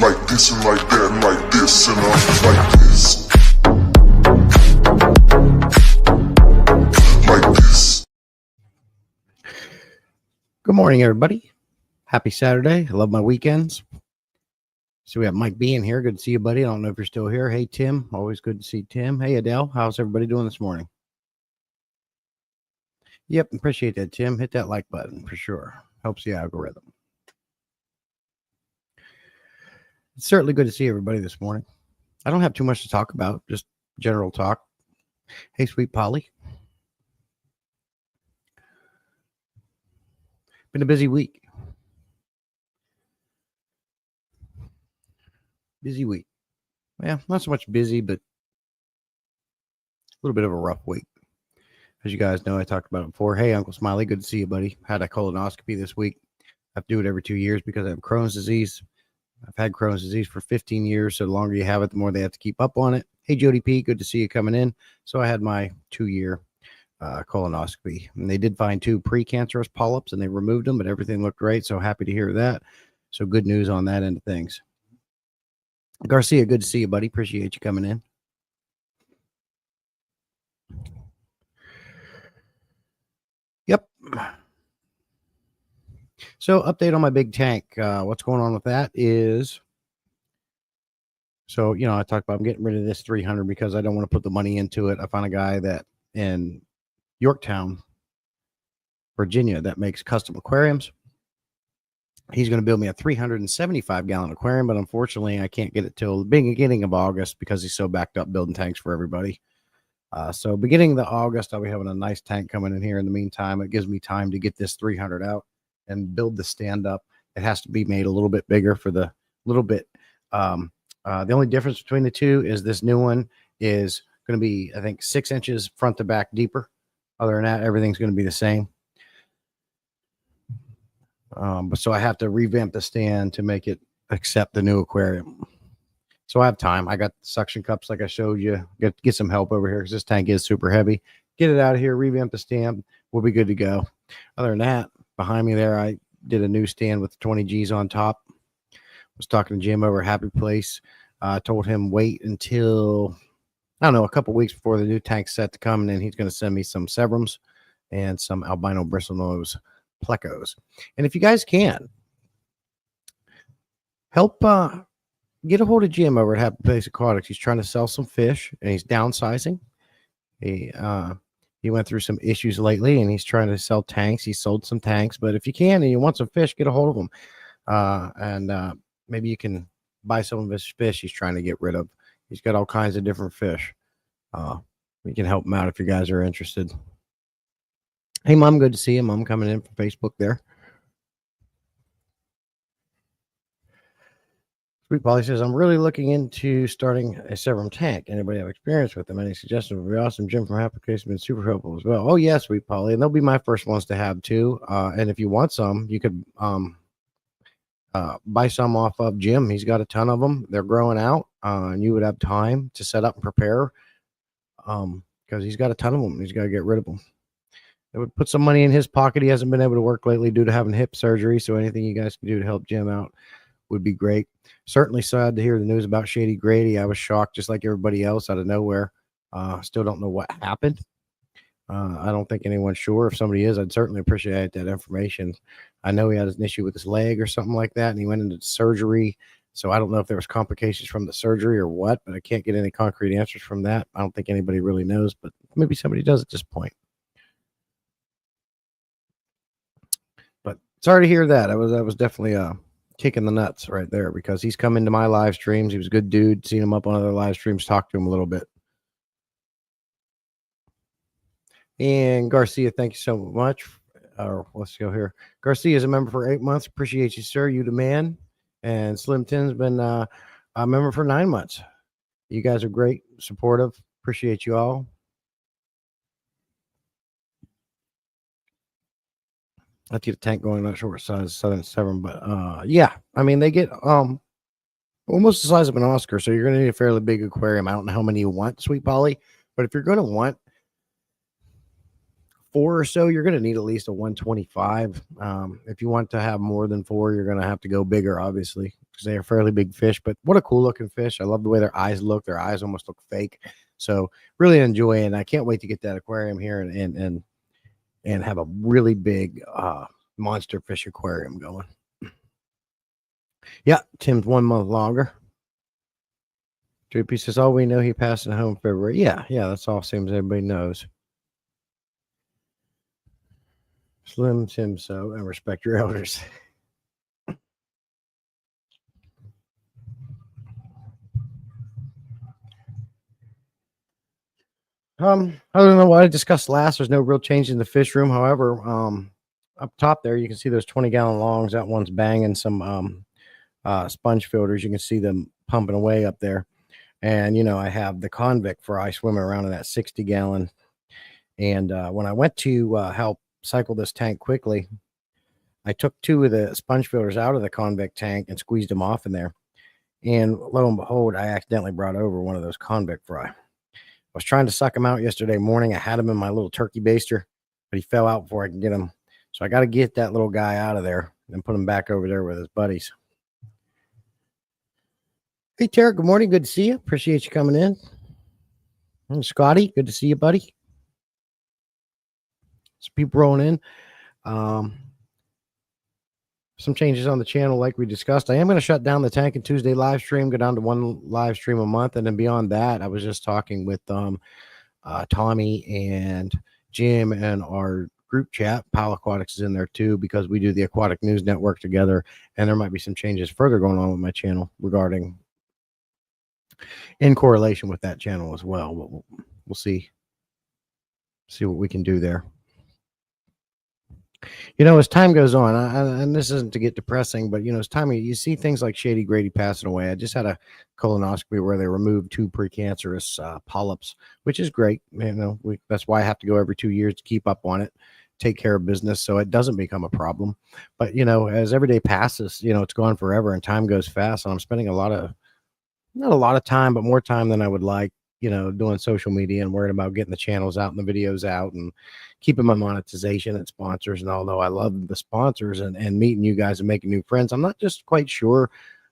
like this and like that and like this and like this. Like this. Good morning, everybody. Happy Saturday. I love my weekends. So we have Mike B in here. Good to see you, buddy. I don't know if you're still here. Hey, Tim. Always good to see Tim. Hey, Adele. How's everybody doing this morning? Yep, appreciate that, Tim. Hit that like button for sure. Helps the algorithm. It's certainly good to see everybody this morning. I don't have too much to talk about, just general talk. Hey, sweet Polly. Been a busy week. Busy week. Well, not so much busy, but a little bit of a rough week. As you guys know, I talked about it before. Hey, Uncle Smiley, good to see you, buddy. Had a colonoscopy this week. I have to do it every 2 years because I have Crohn's disease. I've had Crohn's disease for 15 years, so the longer you have it, the more they have to keep up on it. Hey, Jody P, good to see you coming in. So I had my 2-year colonoscopy, and they did find 2 precancerous polyps, and they removed them, but everything looked great, so happy to hear that. So good news on that end of things. Garcia, good to see you, buddy. Appreciate you coming in. Yep. So update on my big tank. What's going on with that is, so, I talked about I'm getting rid of this 300 because I don't want to put the money into it. I found a guy that in Yorktown, Virginia, that makes custom aquariums. He's going to build me a 375-gallon aquarium, but unfortunately, I can't get it till the beginning of August because he's so backed up building tanks for everybody. So beginning of the August, I'll be having a nice tank coming in here. In the meantime, it gives me time to get this 300 out and build the stand up. It has to be made a little bit bigger for the little bit. The only difference between the two is this new one is going to be, I think, 6 inches front to back deeper. Other than that, everything's going to be the same. But so I have to revamp the stand to make it accept the new aquarium. So I have time. I got suction cups like I showed you. Get some help over here because this tank is super heavy. Get it out of here, revamp the stand. We'll be good to go. Other than that, behind me there, I did a new stand with 20 G's on top. Was talking to Jim over Happy Place. Told him wait until, I don't know, a couple weeks before the new tank's set to come, and then he's going to send me some Severums and some albino bristlenose plecos. And if you guys can, help get a hold of Jim over at Happy Place Aquatics. He's trying to sell some fish, and he's downsizing. He went through some issues lately, and he's trying to sell tanks. He sold some tanks, but if you can and you want some fish, get a hold of him. And maybe you can buy some of his fish he's trying to get rid of. He's got all kinds of different fish. We can help him out if you guys are interested. Hey, Mom, good to see you. Mom coming in from Facebook there. Sweet Polly says, I'm really looking into starting a Severum tank. Anybody have experience with them? Any suggestions would be awesome. Jim from Happy Place has been super helpful as well. Oh, yeah, Sweet Polly. And they'll be my first ones to have too. And if you want some, you could buy some off of Jim. He's got a ton of them. They're growing out, and you would have time to set up and prepare because he's got a ton of them. He's got to get rid of them. It would put some money in his pocket. He hasn't been able to work lately due to having hip surgery. So anything you guys can do to help Jim out would be great. Certainly sad to hear the news about Shady Grady. I was shocked just like everybody else out of nowhere. Still don't know what happened. I don't think anyone's sure. If somebody is, I'd certainly appreciate that information. I know he had an issue with his leg or something like that, and he went into surgery. So I don't know if there was complications from the surgery or what, but I can't get any concrete answers from that. I don't think anybody really knows, but maybe somebody does at this point. But sorry to hear that. That was definitely a kick in the nuts right there because he's come into my live streams. He was a good dude. Seen him up on other live streams, talked to him a little bit. And Garcia, thank you so much. Let's go here. Garcia is a member for 8 months. Appreciate you, sir. You the man. And Slim Tin's been a member for 9 months. You guys are great, supportive. Appreciate you all. Let's get a tank going. Not sure what size Southern Severn, but yeah. I mean, they get almost the size of an Oscar, so you're going to need a fairly big aquarium. I don't know how many you want, Sweet Polly, but if you're going to want 4 or so, you're going to need at least a 125. If you want to have more than 4, you're going to have to go bigger, obviously, because they are fairly big fish. But what a cool looking fish. I love the way their eyes look. Their eyes almost look fake. So really enjoy it. And I can't wait to get that aquarium here and have a really big monster fish aquarium going. Yeah, Tim's 1 month longer. Droopy says, all we know he passed in home in February. Yeah, that's all seems everybody knows. Slim Tim so and respect your elders. I don't know what I discussed last. There's no real change in the fish room. However, up top there, you can see those 20-gallon longs. That one's banging some sponge filters. You can see them pumping away up there. And, you know, I have the convict fry swimming around in that 60-gallon. And when I went to help cycle this tank quickly, I took 2 of the sponge filters out of the convict tank and squeezed them off in there. And lo and behold, I accidentally brought over one of those convict fry. I was trying to suck him out yesterday morning. I had him in my little turkey baster, but he fell out before I could get him. So I got to get that little guy out of there and put him back over there with his buddies. Hey, Tara, good morning. Good to see you. Appreciate you coming in. And Scotty, good to see you, buddy. Some people rolling in. Some changes on the channel like we discussed. I am going to shut down the Tank and Tuesday live stream, go down to 1 live stream a month. And then beyond that, I was just talking with Tommy and Jim and our group chat. Pal Aquatics is in there too, because we do the Aquatic News Network together. And there might be some changes further going on with my channel regarding in correlation with that channel as well. But we'll see what we can do there. You know, as time goes on, and this isn't to get depressing, but, you know, as time, you see things like Shady Grady passing away. I just had a colonoscopy where they removed 2 precancerous polyps, which is great. You know, that's why I have to go every 2 years to keep up on it, take care of business so it doesn't become a problem. But, you know, as every day passes, you know, it's gone forever and time goes fast. And I'm spending not a lot of time, but more time than I would like, you know, doing social media and worrying about getting the channels out and the videos out and keeping my monetization and sponsors. And although I love the sponsors and meeting you guys and making new friends, I'm not just quite sure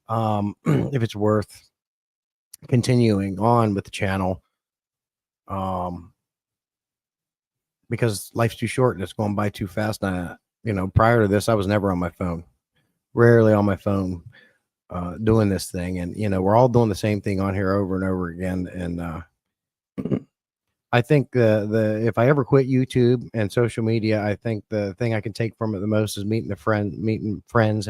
if it's worth continuing on with the channel because life's too short and it's going by too fast. And you know, prior to this, I was never on my phone, rarely on my phone. Doing this thing, and you know, we're all doing the same thing on here over and over again. And I think the if I ever quit YouTube and social media, I think the thing I can take from it the most is meeting friends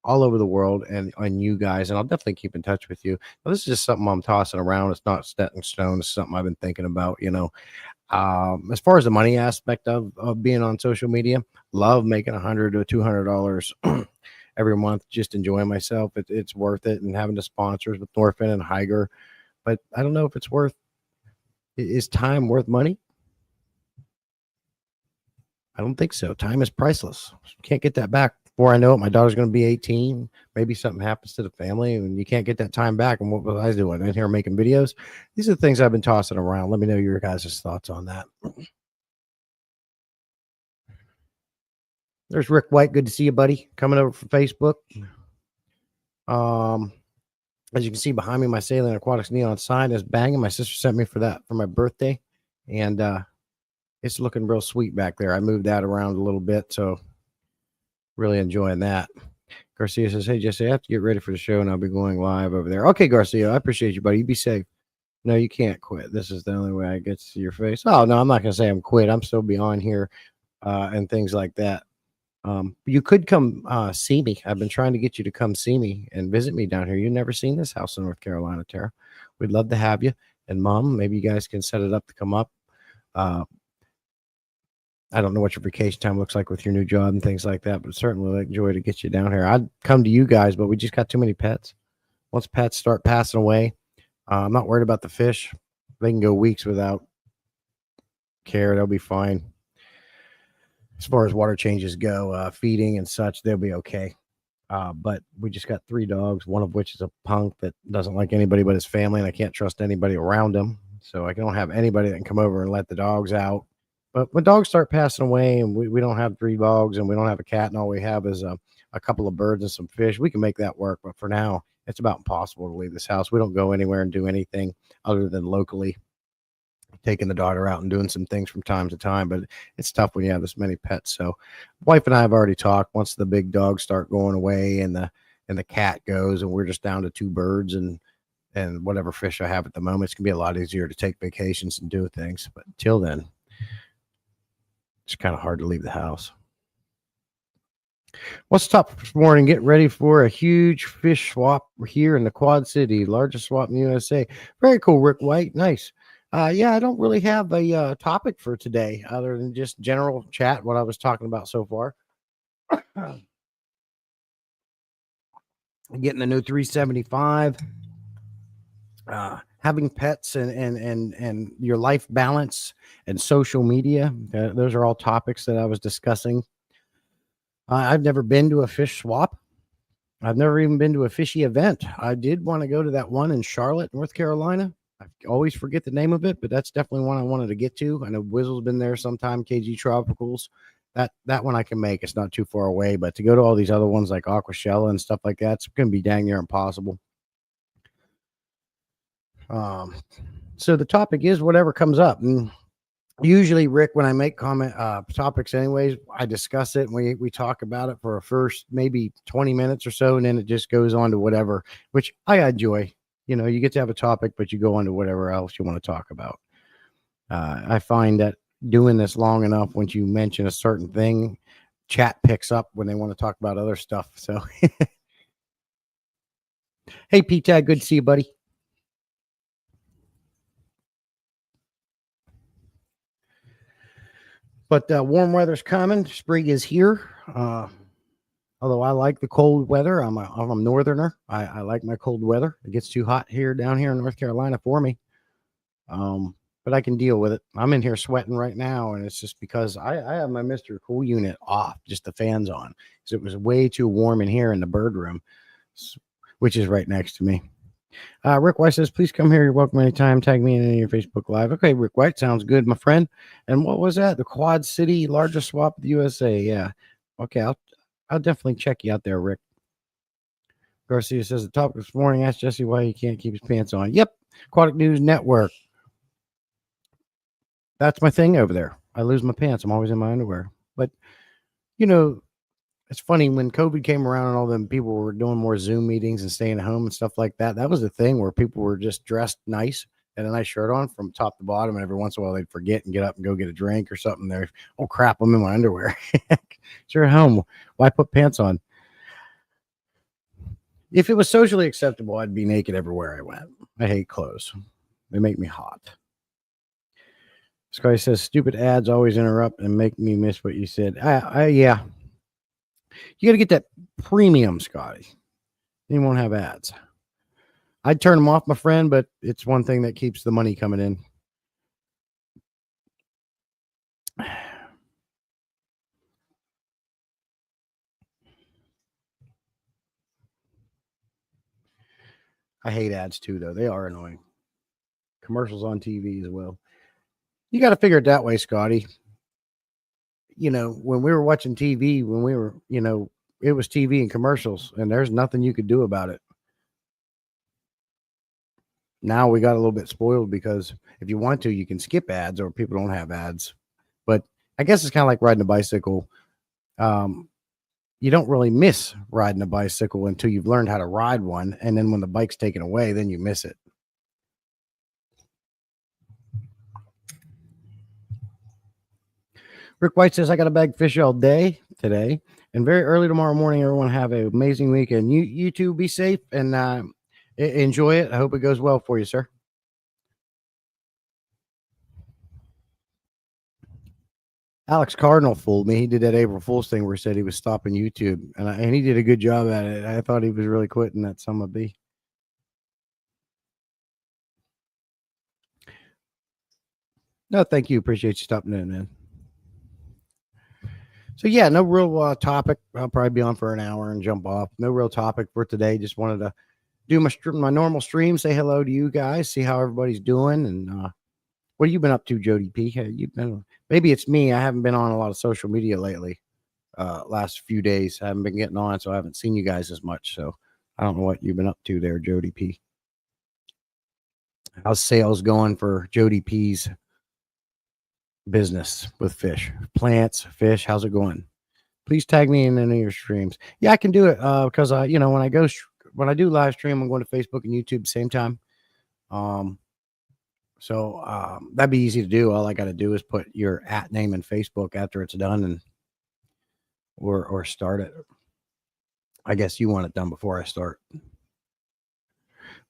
all over the world and on you guys. And I'll definitely keep in touch with you. Now, this is just something I'm tossing around. It's not set in stone. It's something I've been thinking about. You know, as far as the money aspect of being on social media, love making $100 to $200 every month, just enjoying myself. It's worth it. And having the sponsors with Norfin and Higer, but I don't know if it's worth. Is time worth money? I don't think so. Time is priceless. Can't get that back. Before I know it, my daughter's going to be 18. Maybe something happens to the family and you can't get that time back. And what was I doing in here making videos? These are the things I've been tossing around. Let me know your guys' thoughts on that. There's Rick White. Good to see you, buddy. Coming over from Facebook. As you can see behind me, my Saline Aquatics neon sign is banging. My sister sent me for that for my birthday. And it's looking real sweet back there. I moved that around a little bit, so really enjoying that. Garcia says, hey, Jesse, I have to get ready for the show, and I'll be going live over there. Okay, Garcia, I appreciate you, buddy. You be safe. No, you can't quit. This is the only way I get to see your face. Oh, no, I'm not going to say I'm quit. I'm still be on here and things like that. You could come see me. I've been trying to get you to come see me and visit me down here. You've never seen this house in North Carolina, Tara. We'd love to have you. And Mom, maybe you guys can set it up to come up. I don't know what your vacation time looks like with your new job and things like that, but certainly I'd enjoy to get you down here. I'd come to you guys, but we just got too many pets. Once pets start passing away, I'm not worried about the fish. They can go weeks without care. They'll be fine. As far as water changes go, feeding and such, they'll be okay. But we just got 3 dogs, one of which is a punk that doesn't like anybody but his family, and I can't trust anybody around him. So I don't have anybody that can come over and let the dogs out. But when dogs start passing away and we don't have 3 dogs and we don't have a cat and all we have is a a couple of birds and some fish, we can make that work. But for now, it's about impossible to leave this house. We don't go anywhere and do anything other than locally taking the daughter out and doing some things from time to time. But it's tough when you have this many pets. So wife and I have already talked. Once the big dogs start going away and the cat goes and we're just down to 2 birds and whatever fish I have at the moment, it's gonna be a lot easier to take vacations and do things. But until then, it's kind of hard to leave the house. What's top this morning? Get ready for a huge fish swap here in the Quad City, largest swap in the USA. Very cool, Rick White. Nice. Yeah, I don't really have a topic for today other than just general chat, what I was talking about so far. Getting the new 375, having pets and your life balance and social media. Those are all topics that I was discussing. I've never been to a fish swap. I've never even been to a fishy event. I did want to go to that one in Charlotte, North Carolina. I always forget the name of it, but that's definitely one I wanted to get to. I know Wizzle's been there sometime, KG Tropicals. That one I can make. It's not too far away, but to go to all these other ones like Aquashella and stuff like that, it's going to be dang near impossible. So the topic is whatever comes up. And usually, Rick, when I make topics anyways, I discuss it and we talk about it for a first maybe 20 minutes or so, and then it just goes on to whatever, which I enjoy. You know, you get to have a topic, but you go on to whatever else you want to talk about. I find that doing this long enough, once you mention a certain thing, chat picks up when they want to talk about other stuff. So, hey, P-Tag, good to see you, buddy. But warm weather's coming. Spring is here. Although I like the cold weather. I'm a northerner. I like my cold weather. It gets too hot down here in North Carolina for me. But I can deal with it. I'm in here sweating right now, and it's just because I have my Mr. Cool unit off, just the fans on. Because it was way too warm in here in the bird room, which is right next to me. Rick White says, please come here. You're welcome anytime. Tag me in your Facebook Live. Okay, Rick White, sounds good, my friend. And what was that? The Quad City, largest swap of the USA. Yeah. Okay, I'll definitely check you out there, Rick. Garcia says, the topic this morning, asked Jesse why he can't keep his pants on. Yep, Aquatic News Network. That's my thing over there. I lose my pants. I'm always in my underwear. But, you know, it's funny when COVID came around and all them people were doing more Zoom meetings and staying at home and stuff like that. That was the thing where people were just dressed nice and a nice shirt on from top to bottom. And every once in a while they'd forget and get up and go get a drink or something there. Oh, crap, I'm in my underwear. You're at home. Why put pants on? If it was socially acceptable, I'd be naked everywhere I went. I hate clothes. They make me hot. This guy says, stupid ads always interrupt and make me miss what you said. Yeah. You got to get that premium, Scotty. Then you won't have ads. I'd turn them off, my friend, but it's one thing that keeps the money coming in. I hate ads too, though. They are annoying. Commercials on TV as well. You got to figure it that way, Scotty. You know, when we were watching TV, it was TV and commercials, and there's nothing you could do about it. Now we got a little bit spoiled because if you want to, you can skip ads or people don't have ads. But I guess it's kind of like riding a bicycle. You don't really miss riding a bicycle until you've learned how to ride one. And then when the bike's taken away, then you miss it. Rick White says, I got a bag of fish all day today and very early tomorrow morning. Everyone have an amazing weekend. You two be safe and enjoy it. I hope it goes well for you, sir. Alex Cardinal fooled me. He did that April Fool's thing where he said he was stopping YouTube, and he did a good job at it. I thought he was really quitting that some of B. No, thank you. Appreciate you stopping in, man. So, yeah, no real topic. I'll probably be on for an hour and jump off. No real topic for today. Just wanted to do my normal stream, say hello to you guys, see how everybody's doing. And what have you been up to, Jody P? You've been, maybe it's me. I haven't been on a lot of social media lately. last few days. I haven't been getting on, so I haven't seen you guys as much. So I don't know what you've been up to there, Jody P. How's sales going for Jody P's business with fish, plants, fish? How's it going? Please tag me in any of your streams. Yeah, I can do it because when I do live stream, I'm going to Facebook and YouTube same time. So that'd be easy to do. All I got to do is put your @name in Facebook after it's done, and or start it. I guess you want it done before I start.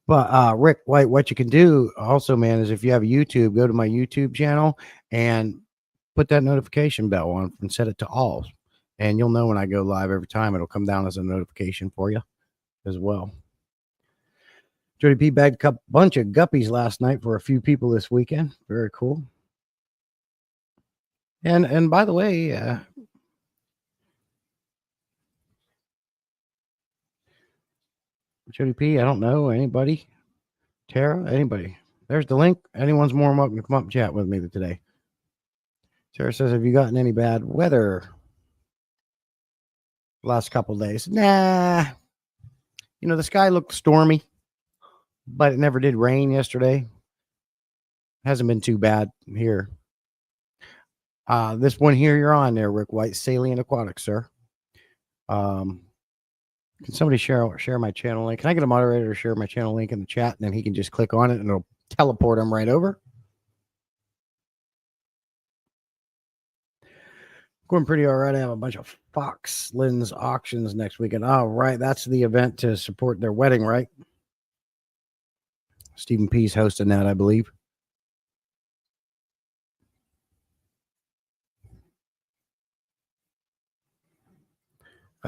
But Rick White, what you can do also, man, is if you have a YouTube, go to my YouTube channel and put that notification bell on and set it to all. And you'll know when I go live every time. It'll come down as a notification for you as well. Jody P bagged a bunch of guppies last night for a few people this weekend. Very cool. And by the way, Jody P, I don't know anybody. Tara, anybody. There's the link. Anyone's more than welcome to come up and chat with me today. Sarah says, have you gotten any bad weather last couple of days? Nah. You know, the sky looked stormy, but it never did rain yesterday. Hasn't been too bad here. This one here you're on there, Rick White, Salient Aquatics, sir. Can somebody share my channel link? Can I get a moderator to share my channel link in the chat, and then he can just click on it and it'll teleport him right over? Going pretty all right. I have a bunch of Fox Lens auctions next weekend. Oh, right. That's the event to support their wedding, right? Stephen P's hosting that, I believe.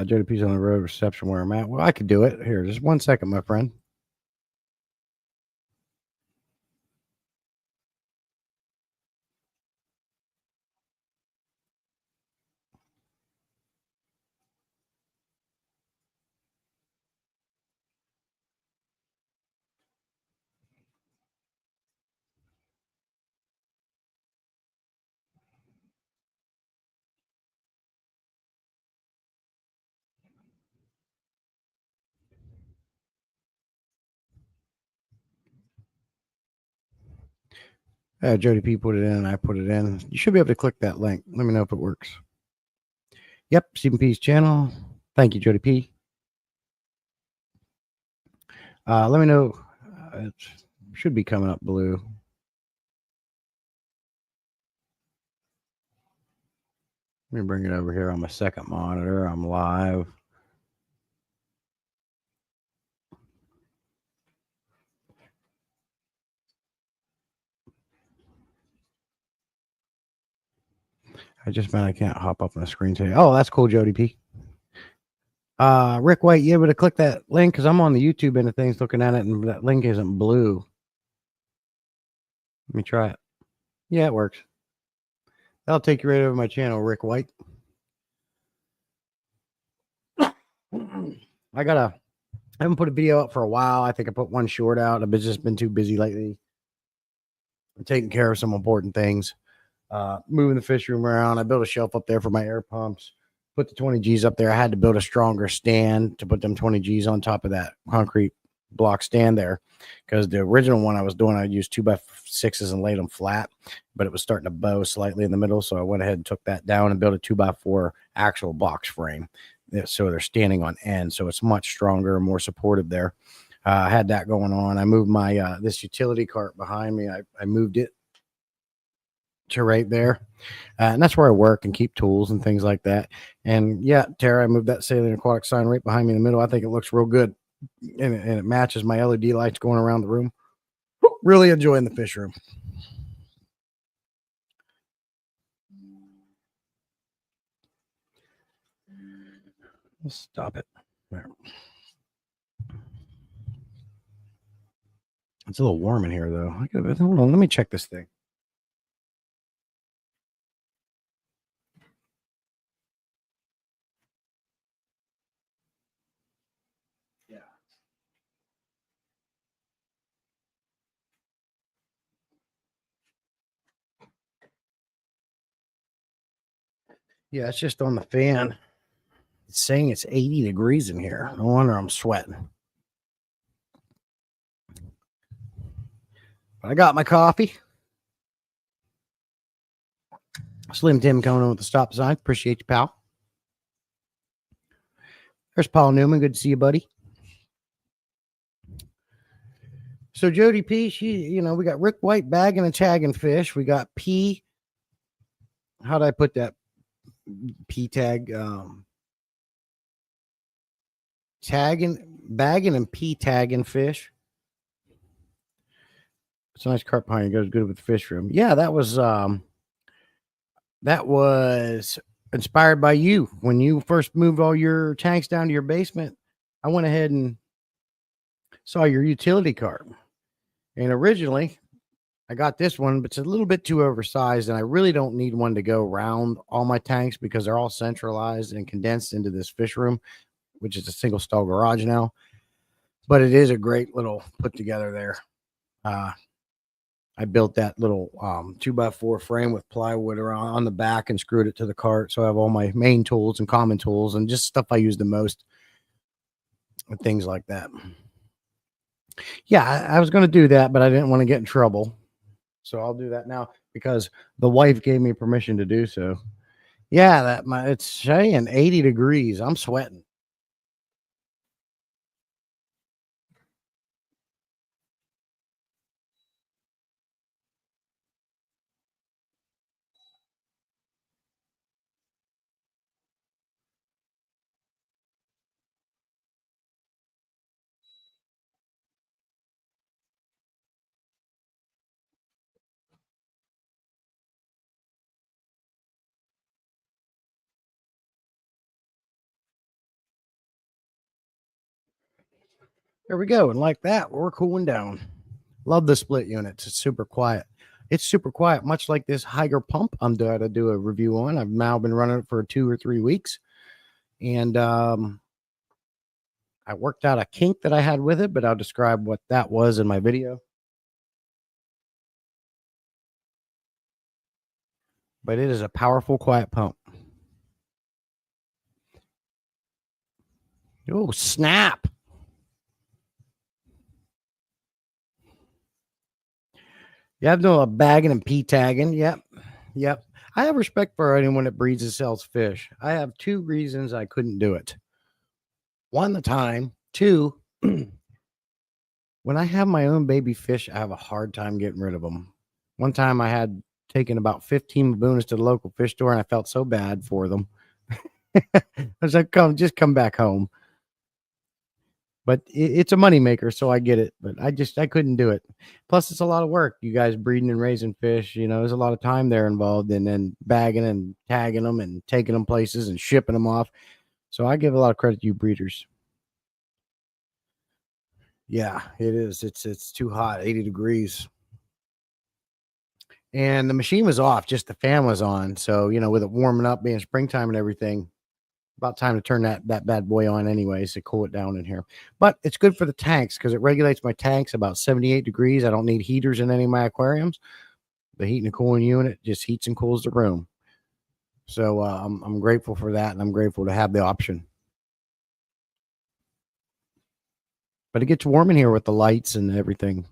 Jody P's on the road reception where I'm at. Well, I could do it. Here, just 1 second, my friend. Jody P put it in, and I put it in. You should be able to click that link. Let me know if it works. Yep, Stephen P's channel. Thank you, Jody P. Let me know. It should be coming up blue. Let me bring it over here on my second monitor. I'm live. I just meant I can't hop up on the screen today. Oh, that's cool, Jody P. Rick White, you able to click that link? Because I'm on the YouTube end of things looking at it, and that link isn't blue. Let me try it. Yeah, it works. That'll take you right over my channel, Rick White. I haven't put a video up for a while. I think I put one short out. I've just been too busy lately. I'm taking care of some important things. Moving the fish room around. I built a shelf up there for my air pumps. Put the 20 Gs up there. I had to build a stronger stand to put them 20 Gs on top of that concrete block stand there, because the original one I was doing, I used 2x6s and laid them flat, but it was starting to bow slightly in the middle. So I went ahead and took that down and built a 2x4 actual box frame. So they're standing on end. So it's much stronger and more supportive there. I had that going on. I moved my, this utility cart behind me. I moved it to right there. And that's where I work and keep tools and things like that. And yeah, Tara, I moved that Salient Aquatic sign right behind me in the middle. I think it looks real good. And it matches my LED lights going around the room. Really enjoying the fish room. Let's stop it. There. It's a little warm in here, though. Hold on, let me check this thing. Yeah. Yeah, it's just on the fan. It's saying it's 80 degrees in here. No wonder I'm sweating. But I got my coffee. Slim Tim coming in with the stop sign. Appreciate you, pal. There's Paul Newman. Good to see you, buddy. So Jody P, we got Rick White bagging and tagging fish. We got P. How did I put that? P tag. Bagging and P tagging fish. It's a nice carp pine. It goes good with the fish room. Yeah, that was inspired by you. When you first moved all your tanks down to your basement, I went ahead and saw your utility carp. And originally, I got this one, but it's a little bit too oversized, and I really don't need one to go around all my tanks because they're all centralized and condensed into this fish room, which is a single stall garage now. But it is a great little put together there. I built that little 2x4 frame with plywood around on the back and screwed it to the cart. So I have all my main tools and common tools and just stuff I use the most and things like that. Yeah, I was going to do that, but I didn't want to get in trouble. So I'll do that now because the wife gave me permission to do so. Yeah, it's saying 80 degrees. I'm sweating. There we go. And like that, we're cooling down. Love the split units. It's super quiet. It's super quiet, much like this Hygger pump I'm going to do a review on. I've now been running it for 2 or 3 weeks. And I worked out a kink that I had with it, but I'll describe what that was in my video. But it is a powerful, quiet pump. Oh, snap. You have no bagging and P tagging. Yep. I have respect for anyone that breeds and sells fish. I have 2 reasons I couldn't do it. 1, the time. 2, when I have my own baby fish, I have a hard time getting rid of them. One time I had taken about 15 baboons to the local fish store and I felt so bad for them. I was like, just come back home. But it's a moneymaker, so I get it. But I couldn't do it. Plus, it's a lot of work. You guys breeding and raising fish, there's a lot of time there involved, and then bagging and tagging them and taking them places and shipping them off. So I give a lot of credit to you breeders. Yeah, it is. It's too hot, 80 degrees. And the machine was off, just the fan was on. So, with it warming up, being springtime and everything, about time to turn that bad boy on anyways to cool it down in here. But it's good for the tanks because it regulates my tanks about 78 degrees. I don't need heaters in any of my aquariums. The heating and cooling unit just heats and cools the room. So I'm grateful for that, and I'm grateful to have the option. But it gets warm in here with the lights and everything.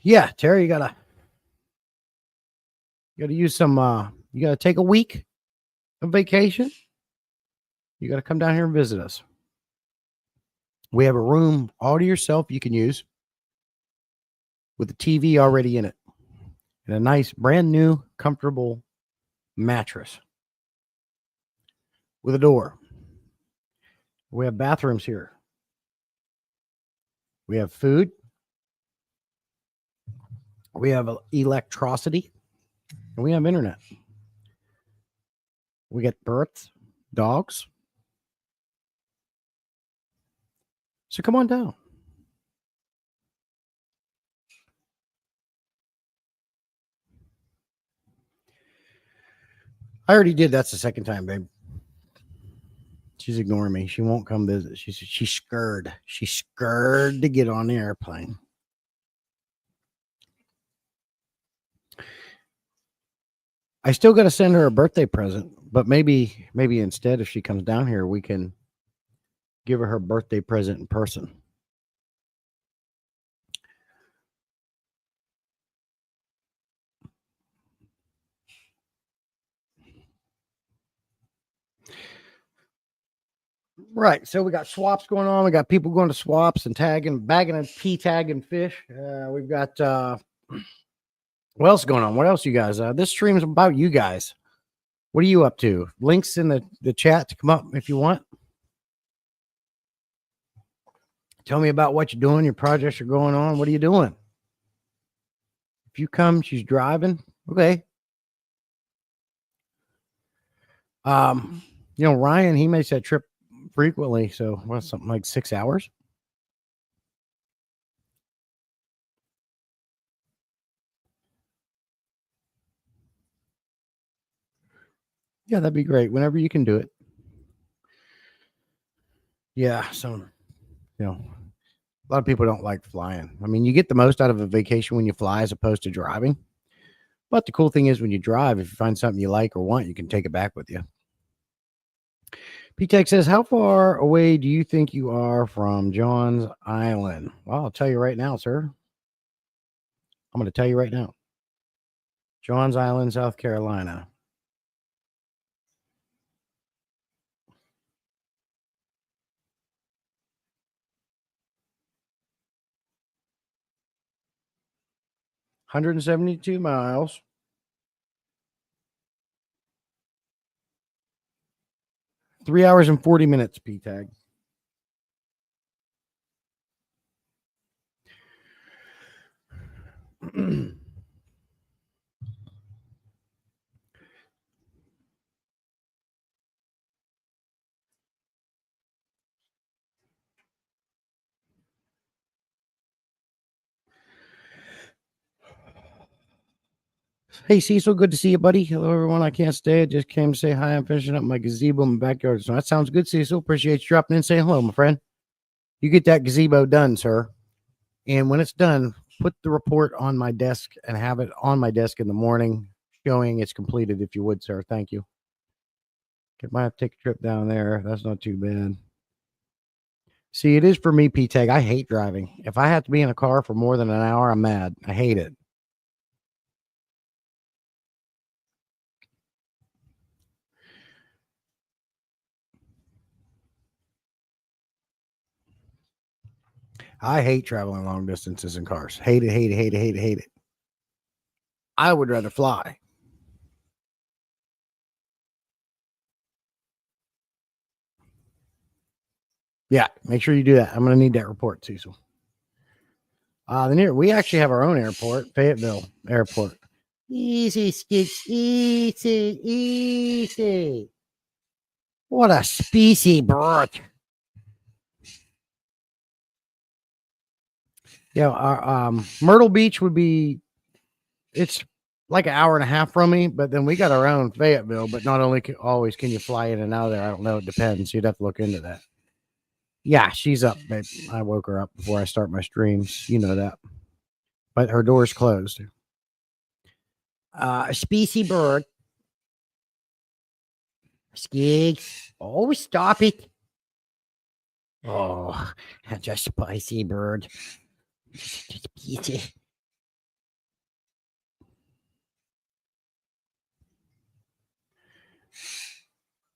Yeah, Terry, you gotta use some you gotta take a week of vacation. You gotta come down here and visit us. We have a room all to yourself you can use with a TV already in it and a nice brand new comfortable mattress with a door. We have bathrooms here. We have food. We have electricity, and we have internet. We get birds, dogs. So come on down. I already did. That's the second time, babe. She's ignoring me. She won't come visit. She's scared. She's scared to get on the airplane. I still got to send her a birthday present, but maybe instead, if she comes down here, we can give her birthday present in person. Right. So we got swaps going on. We got people going to swaps and tagging, bagging and tagging fish. We've got what else going on? What else, you guys? This stream is about you guys. What are you up to? Links in the chat to come up if you want. Tell me about what you're doing, your projects are going on. What are you doing? If you come, she's driving. Okay. Ryan, he makes that trip frequently. So what's something like 6 hours? Yeah, that'd be great. Whenever you can do it. Yeah. So, a lot of people don't like flying. I mean, you get the most out of a vacation when you fly as opposed to driving. But the cool thing is when you drive, if you find something you like or want, you can take it back with you. P-Tech says, how far away do you think you are from Johns Island? Well, I'll tell you right now, sir. I'm going to tell you right now. Johns Island, South Carolina. $172 miles. Three hours and 40 minutes, P-Tag. Hey, Cecil, good to see you, buddy. Hello, everyone. I can't stay. I just came to say hi. I'm finishing up my gazebo in my backyard. So that sounds good, Cecil. Appreciate you dropping in and saying hello, my friend. You get that gazebo done, sir. And when it's done, put the report on my desk and have it on my desk in the morning showing it's completed, if you would, sir. Thank you. Might have to take a trip down there. That's not too bad. See, it is for me, P-Tag. I hate driving. If I have to be in a car for more than an hour, I'm mad. I hate it. I hate traveling long distances in cars. Hate it, hate it, hate it, hate it, hate it. I would rather fly. Yeah, make sure you do that. I'm going to need that report, Cecil. We actually have our own airport, Fayetteville Airport. Easy, Skits. Easy, easy. What a species, bird. Yeah, our Myrtle Beach would be, it's like an hour and a half from me, but then we got our own Fayetteville, but not only always can you fly in and out of there. I don't know. It depends. You'd have to look into that. Yeah, she's up, babe. I woke her up before I start my streams. You know that. But her door's closed. A species bird. Skigs. Oh, stop it. Oh, that's a spicy bird.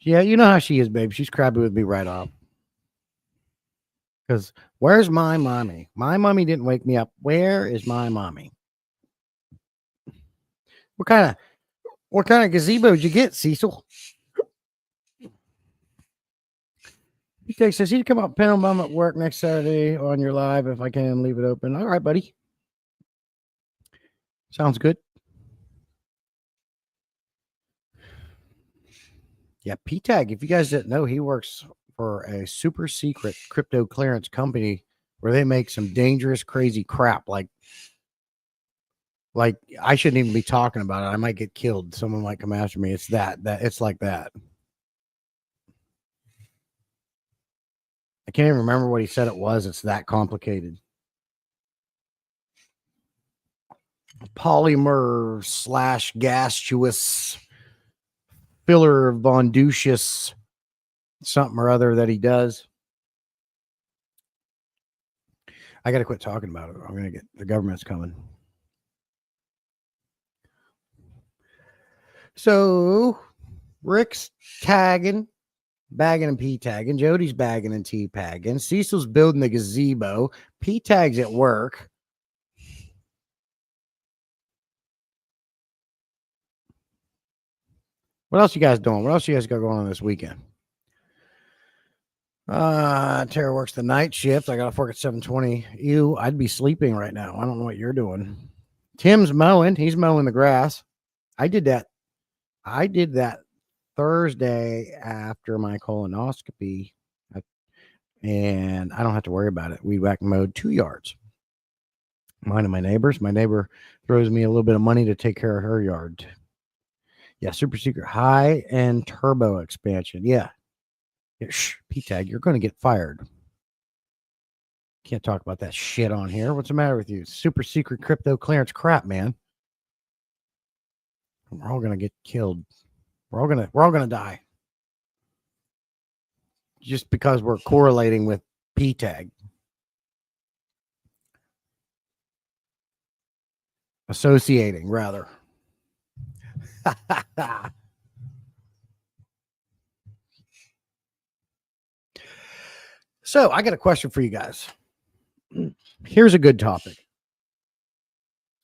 Yeah, you know how she is, babe. She's crabby with me right off. Because where's my mommy? My mommy didn't wake me up. Where is my mommy? What kind of gazebo did you get, Cecil? He says he'd come up Pendleton at work next Saturday on your live if I can leave it open. All right, buddy. Sounds good. Yeah, P-Tag, if you guys didn't know, he works for a super secret crypto clearance company where they make some dangerous, crazy crap. Like Like I shouldn't even be talking about it. I might get killed. Someone might come after me. It's that it's like that. I can't even remember what he said it was. It's that complicated. Polymer / gaseous filler von Ducius something or other that he does. I got to quit talking about it. I'm going to get the government's coming. So Rick's tagging, bagging and P-tagging. Jody's bagging and T-pagging. Cecil's building the gazebo. P-tag's at work. What else you guys doing? What else you guys got going on this weekend? Tara works the night shift. I got to work at 7:20. I'd be sleeping right now. I don't know what you're doing. Tim's mowing. He's mowing the grass. I did that Thursday after my colonoscopy, and I don't have to worry about it. We back mowed 2 yards. Mine and my neighbors. My neighbor throws me a little bit of money to take care of her yard. Yeah, super secret high and turbo expansion. Yeah. Shh, P-tag, you're going to get fired. Can't talk about that shit on here. What's the matter with you? Super secret crypto clearance crap, man. We're all going to get killed. We're all going to die. Just because we're correlating with P-tag. Associating, rather. So I got a question for you guys. Here's a good topic.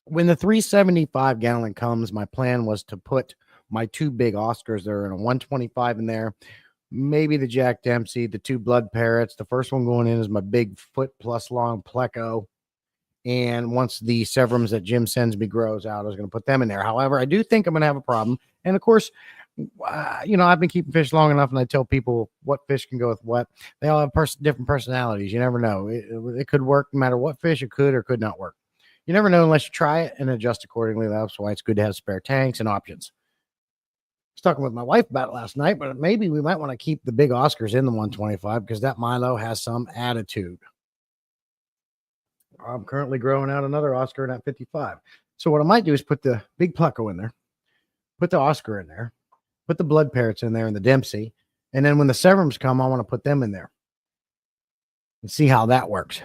When the 375 gallon comes, my plan was to put my 2 big Oscars there and a 125 in there. Maybe the Jack Dempsey, the 2 blood parrots. The first one going in is my big foot-plus long Pleco. And once the Severums that Jim sends me grows out, I was going to put them in there. However, I do think I'm going to have a problem. And of course, I've been keeping fish long enough, and I tell people what fish can go with what. They all have different personalities. You never know. It could work no matter what fish. It could or could not work. You never know unless you try it and adjust accordingly. That's why it's good to have spare tanks and options. I was talking with my wife about it last night, but maybe we might want to keep the big Oscars in the 125 because that Milo has some attitude. I'm currently growing out another Oscar in that 55. So what I might do is put the big Pleco in there, put the Oscar in there, put the blood parrots in there and the Dempsey. And then when the Severums come, I want to put them in there and see how that works.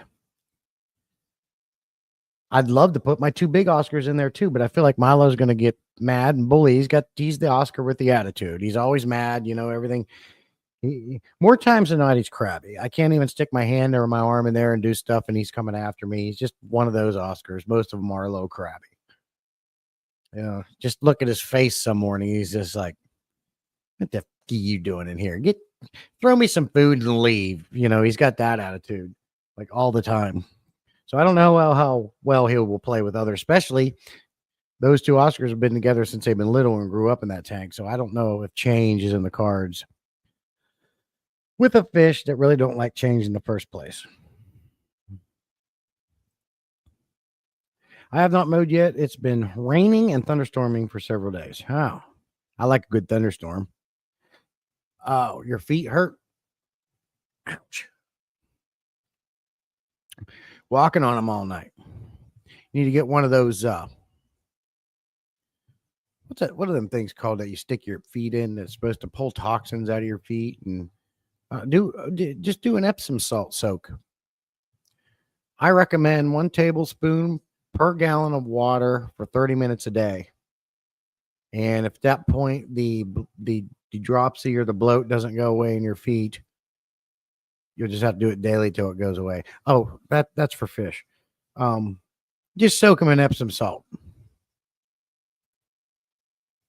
I'd love to put my 2 big Oscars in there too, but I feel like Milo's going to get mad and bully. He's the Oscar with the attitude. He's always mad, everything. More times than not, he's crabby. I can't even stick my hand or my arm in there and do stuff, and he's coming after me. He's just one of those Oscars. Most of them are a little crabby. Just look at his face some morning. He's just like, what the f*** are you doing in here? Throw me some food and leave. He's got that attitude like all the time. So I don't know how well he will play with others, especially those 2 Oscars have been together since they've been little and grew up in that tank. So I don't know if change is in the cards with a fish that really don't like change in the first place. I have not mowed yet. It's been raining and thunderstorming for several days. Wow. I like a good thunderstorm. Oh, your feet hurt? Ouch. Walking on them all night. You need to get one of those, what's that? What are them things called that you stick your feet in that's supposed to pull toxins out of your feet and just do an Epsom salt soak. I recommend 1 tablespoon per gallon of water for 30 minutes a day. And if at that point the dropsy or the bloat doesn't go away in your feet, you'll just have to do it daily till it goes away. Oh, that's for fish. Just soak them in Epsom salt.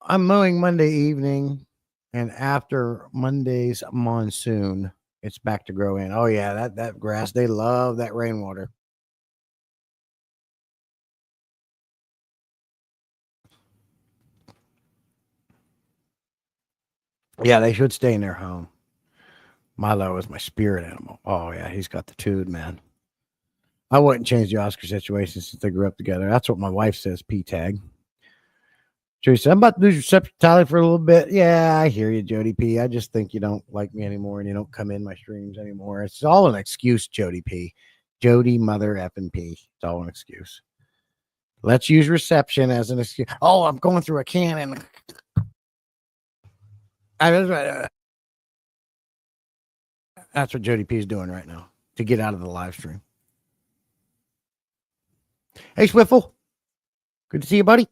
I'm mowing Monday evening. And after Monday's monsoon, it's back to grow in. Oh, yeah, that grass, they love that rainwater. Yeah, they should stay in their home. Milo is my spirit animal. Oh, yeah, he's got the tude, man. I wouldn't change the Oscar situation since they grew up together. That's what my wife says, P-Tag. Jody said, I'm about to lose reception, Tyler, for a little bit. Yeah, I hear you, Jody P. I just think you don't like me anymore and you don't come in my streams anymore. It's all an excuse, Jody P. Jody mother effing P. It's all an excuse. Let's use reception as an excuse. Oh, I'm going through a cannon. That's what Jody P is doing right now to get out of the live stream. Hey, Swiffle. Good to see you, buddy.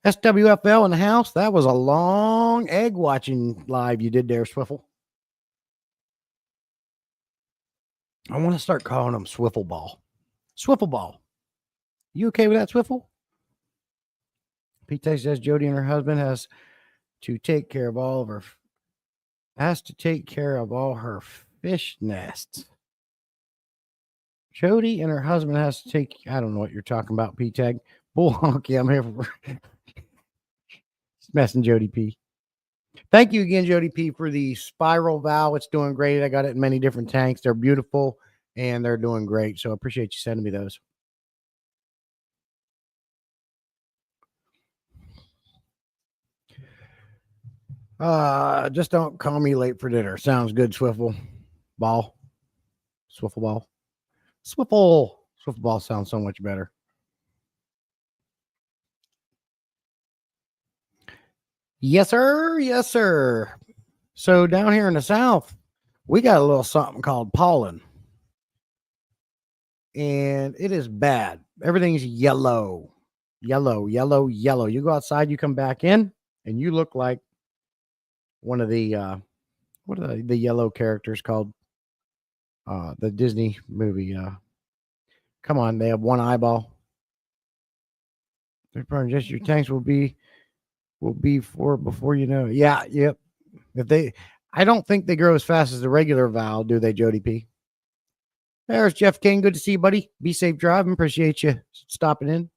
SWFL in the house. That was a long egg watching live you did there, Swiffle. I want to start calling them Swiffle Ball. Swiffle Ball. You okay with that, Swiffle? Pete says Jody and her husband has to take care of all her fish nests. Jody and her husband has to take, I don't know what you're talking about, P-Tag. Bull honky, I'm here for messing Jody P. Thank you again, Jody P, for the spiral valve. It's doing great. I got it in many different tanks. They're beautiful and they're doing great. So I appreciate you sending me those. Just don't call me late for dinner. Sounds good, Swiffle Ball. Swiffle Ball. Swiffle Ball sounds so much better. Yes, sir. Yes, sir. So down here in the South, we got a little something called pollen. And it is bad. Everything's yellow. Yellow. You go outside, you come back in, and you look like one of the what are the yellow characters called? The Disney movie. Come on, they have one eyeball. They're probably just your tanks will be for before you know. Yeah, yep. I don't think they grow as fast as the regular Val, do they, Jody P? There's Jeff King. Good to see you, buddy. Be safe driving. Appreciate you stopping in.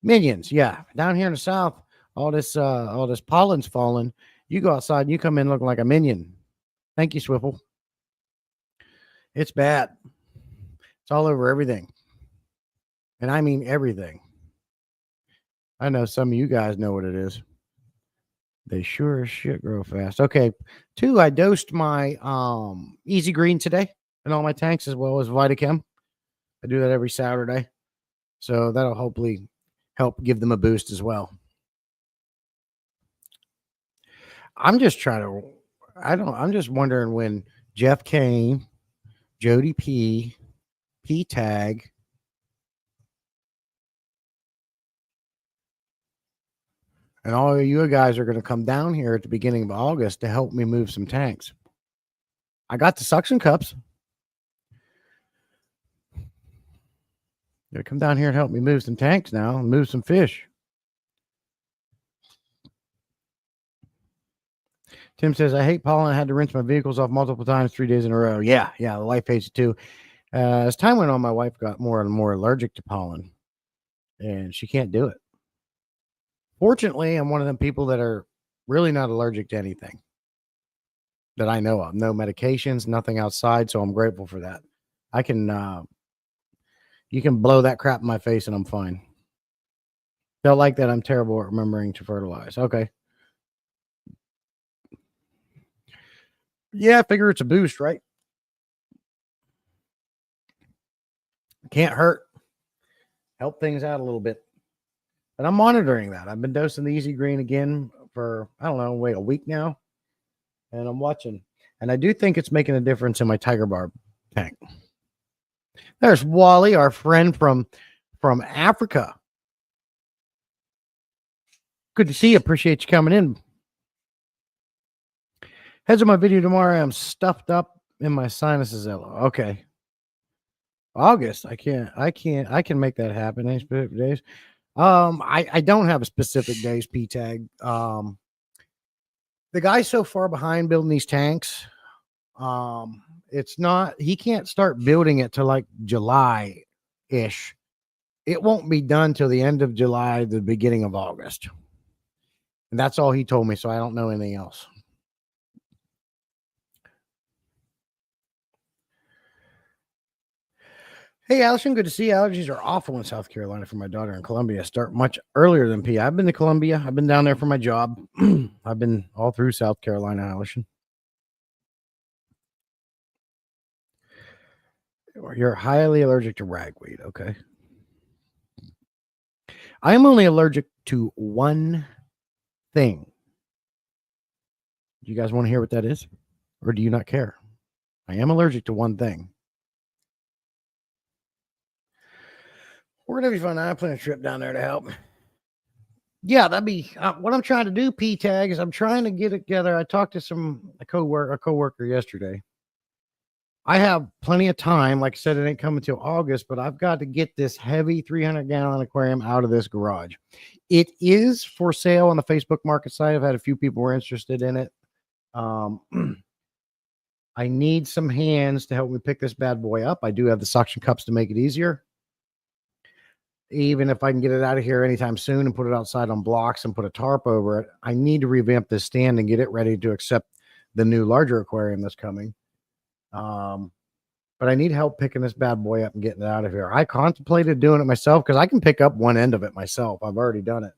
Minions, yeah. Down here in the South, all this pollen's falling. You go outside and you come in looking like a minion. Thank you, Swiffle. It's bad. It's all over everything. And I mean everything. I know some of you guys know what it is. They sure as shit grow fast. Okay. 2, I dosed my Easy Green today in all my tanks as well as Vitachem. I do that every Saturday. So that'll hopefully help give them a boost as well. I'm just wondering when Jeff Kane, Jody P, P-Tag, and all of you guys are going to come down here at the beginning of August to help me move some tanks. I got the suction cups. They're come down here and help me move some tanks now and move some fish. Tim says, I hate pollen. I had to rinse my vehicles off multiple times 3 days in a row. Yeah, the wife hates it too. As time went on, my wife got more and more allergic to pollen, and she can't do it. Fortunately, I'm one of them people that are really not allergic to anything that I know of. No medications, nothing outside, so I'm grateful for that. I can, you can blow that crap in my face and I'm fine. They'll like that I'm terrible at remembering to fertilize. Okay. Yeah, I figure it's a boost, right? Can't hurt. Help things out a little bit. And I'm monitoring that. I've been dosing the Easy Green again for, I don't know, a week now. And I'm watching. And I do think it's making a difference in my Tiger Barb tank. There's Wally, our friend from Africa. Good to see you. Appreciate you coming in. Heads on my video tomorrow. I'm stuffed up in my sinuses. Okay. August. I can make that happen. Any specific days? I don't have a specific days, P-Tag. The guy's so far behind building these tanks. He can't start building it till like July-ish. It won't be done till the end of July, the beginning of August. And that's all he told me. So I don't know anything else. Hey, Allison, good to see you. Allergies are awful in South Carolina for my daughter in Columbia. Start much earlier than P. I've been to Columbia. I've been down there for my job. I've been all through South Carolina, Allison. You're highly allergic to ragweed. Okay. I am only allergic to one thing. Do you guys want to hear what that is? Or do you not care? I am allergic to one thing. We're going to be fun. I plan a trip down there to help. Yeah, that'd be what I'm trying to do. P-Tag is I'm trying to get it together. I talked to a coworker yesterday. I have plenty of time. Like I said, it ain't coming till August, but I've got to get this heavy 300-gallon aquarium out of this garage. It is for sale on the Facebook market site. I've had a few people were interested in it. I need some hands to help me pick this bad boy up. I do have the suction cups to make it easier. Even if I can get it out of here anytime soon and put it outside on blocks and put a tarp over it, I need to revamp this stand and get it ready to accept the new larger aquarium that's coming. But I need help picking this bad boy up and getting it out of here. I contemplated doing it myself because I can pick up one end of it myself. I've already done it.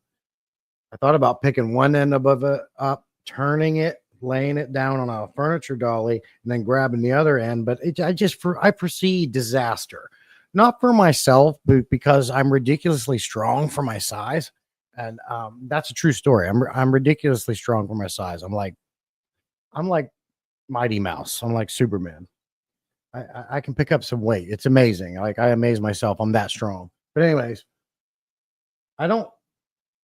I thought about picking one end of it up, turning it, laying it down on a furniture dolly, and then grabbing the other end. But I foresee disaster. Not for myself, but because I'm ridiculously strong for my size. And that's a true story. I'm ridiculously strong for my size. I'm like Mighty Mouse. I'm like Superman. I can pick up some weight. It's amazing. Like I amaze myself. I'm that strong. But anyways, I don't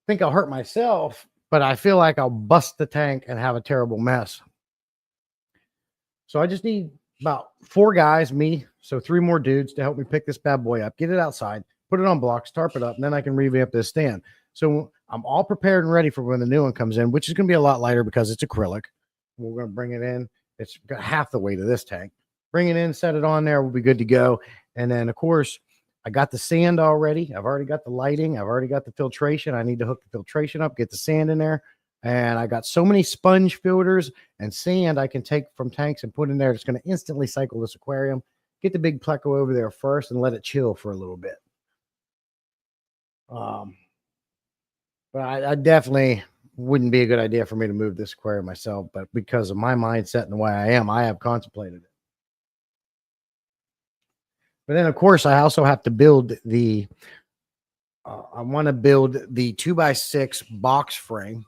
think I'll hurt myself, but I feel like I'll bust the tank and have a terrible mess. So I just need about 4 guys, me, so 3 more dudes to help me pick this bad boy up, get it outside, put it on blocks, tarp it up, and then I can revamp this stand. So I'm all prepared and ready for when the new one comes in, which is going to be a lot lighter because it's acrylic. We're going to bring it in. It's got half the weight of this tank. Bring it in, set it on there. We'll be good to go. And then, of course, I got the sand already. I've already got the lighting. I've already got the filtration. I need to hook the filtration up, get the sand in there. And I got so many sponge filters and sand I can take from tanks and put in there. It's going to instantly cycle this aquarium. Get the big pleco over there first and let it chill for a little bit. But I definitely wouldn't be a good idea for me to move this aquarium myself. But because of my mindset and the way I am, I have contemplated it. But then, of course, I also have to build I want to build the 2x6 box frame